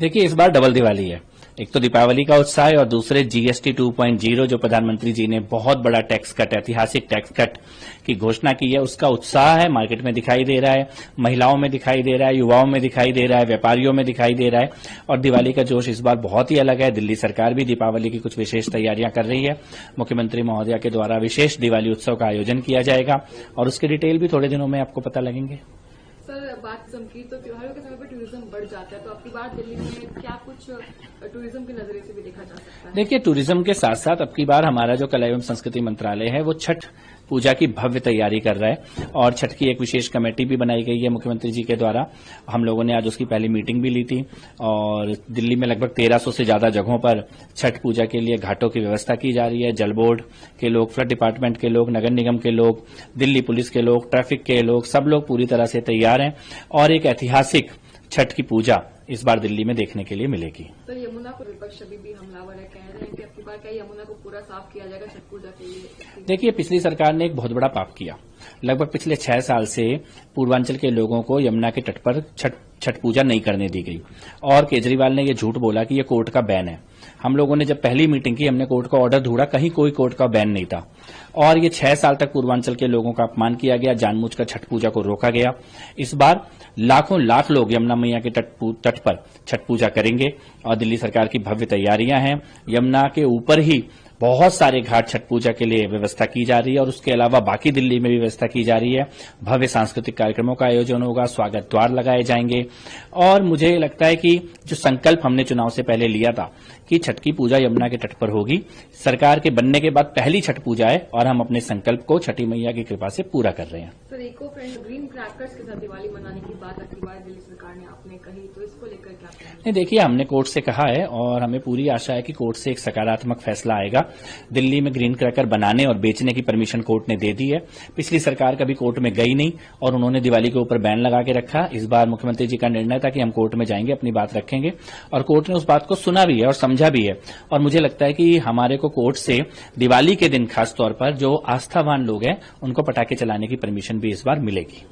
देखिए, इस बार डबल दिवाली है। एक तो दीपावली का उत्साह है और दूसरे जीएसटी 2.0 जो प्रधानमंत्री जी ने बहुत बड़ा टैक्स कट, ऐतिहासिक टैक्स कट की घोषणा की है, उसका उत्साह है, मार्केट में दिखाई दे रहा है, महिलाओं में दिखाई दे रहा है, युवाओं में दिखाई दे रहा है, व्यापारियों में दिखाई दे रहा है। और दिवाली का जोश इस बार बहुत ही अलग है। दिल्ली सरकार भी दीपावली की कुछ विशेष तैयारियां कर रही है। मुख्यमंत्री महोदया के द्वारा विशेष दिवाली उत्सव का आयोजन किया जाएगा और उसके डिटेल भी थोड़े दिनों में आपको पता लगेंगे। सर, बात की तो त्योहारों के समय पर टूरिज्म बढ़ जाता है, तो आपकी बात दिल्ली में क्या कुछ टूरिज्म के नजरिए से भी देखा जा सकता है? देखिए, टूरिज्म के साथ साथ अब की बार हमारा जो कला एवं संस्कृति मंत्रालय है वो छठ पूजा की भव्य तैयारी कर रहा है और छठ की एक विशेष कमेटी भी बनाई गई है मुख्यमंत्री जी के द्वारा। हम लोगों ने आज उसकी पहली मीटिंग भी ली थी और दिल्ली में लगभग 1300 से ज्यादा जगहों पर छठ पूजा के लिए घाटों की व्यवस्था की जा रही है। जल बोर्ड के लोग, फ्लड डिपार्टमेंट के लोग, नगर निगम के लोग, दिल्ली पुलिस के लोग, ट्रैफिक के लोग, सब लोग पूरी तरह से तैयार हैं और एक ऐतिहासिक छठ की पूजा इस बार दिल्ली में देखने के लिए मिलेगी। तो यमुना को विपक्ष अभी भी हमलावर है, कह रहे हैं कि अब की बार क्या यमुना को पूरा साफ किया जाएगा छठ पूजा के लिए? देखिए, पिछली सरकार ने एक बहुत बड़ा पाप किया। लगभग पिछले 6 साल से पूर्वांचल के लोगों को यमुना के तट पर छठ पूजा नहीं करने दी गई और केजरीवाल ने ये झूठ बोला कि ये कोर्ट का बैन है। हम लोगों ने जब पहली मीटिंग की, हमने कोर्ट का ऑर्डर ढूंढा, कहीं कोई कोर्ट का बैन नहीं था और ये 6 साल तक पूर्वांचल के लोगों का अपमान किया गया, जानबूझकर छठ पूजा को रोका गया। इस बार लाखों लाख लोग यमुना मैया के तट पर छठ पूजा करेंगे और दिल्ली सरकार की भव्य तैयारियां हैं। यमुना के ऊपर ही बहुत सारे घाट छठ पूजा के लिए व्यवस्था की जा रही है और उसके अलावा बाकी दिल्ली में भी व्यवस्था की जा रही है। भव्य सांस्कृतिक कार्यक्रमों का आयोजन होगा, स्वागत द्वार लगाए जाएंगे और मुझे लगता है कि जो संकल्प हमने चुनाव से पहले लिया था कि छठ की पूजा यमुना के तट पर होगी, सरकार के बनने के बाद पहली छठ पूजा है और हम अपने संकल्प को छठी मैया की कृपा से पूरा कर रहे हैं। Sir, eco friend green crackers के साथ दिवाली मनाने की बात अगली बार दिल्ली सरकार ने आपने कही, तो इसको लेकर क्या कहेंगे? नहीं, देखिए, हमने कोर्ट से कहा है और हमें पूरी आशा है कि कोर्ट से एक सकारात्मक फैसला आएगा। दिल्ली में ग्रीन क्रैकर बनाने और बेचने की परमिशन कोर्ट ने दे दी है। पिछली सरकार कभी कोर्ट में गई नहीं और उन्होंने दिवाली के ऊपर बैन लगा के रखा। इस बार मुख्यमंत्री जी का निर्णय था कि हम कोर्ट में जाएंगे, अपनी बात रखेंगे और कोर्ट ने उस बात को सुना भी है और समझा भी है और मुझे लगता है कि हमारे को कोर्ट से दिवाली के दिन खासतौर पर जो आस्थावान लोग हैं उनको पटाखे चलाने की परमिशन भी इस बार मिलेगी।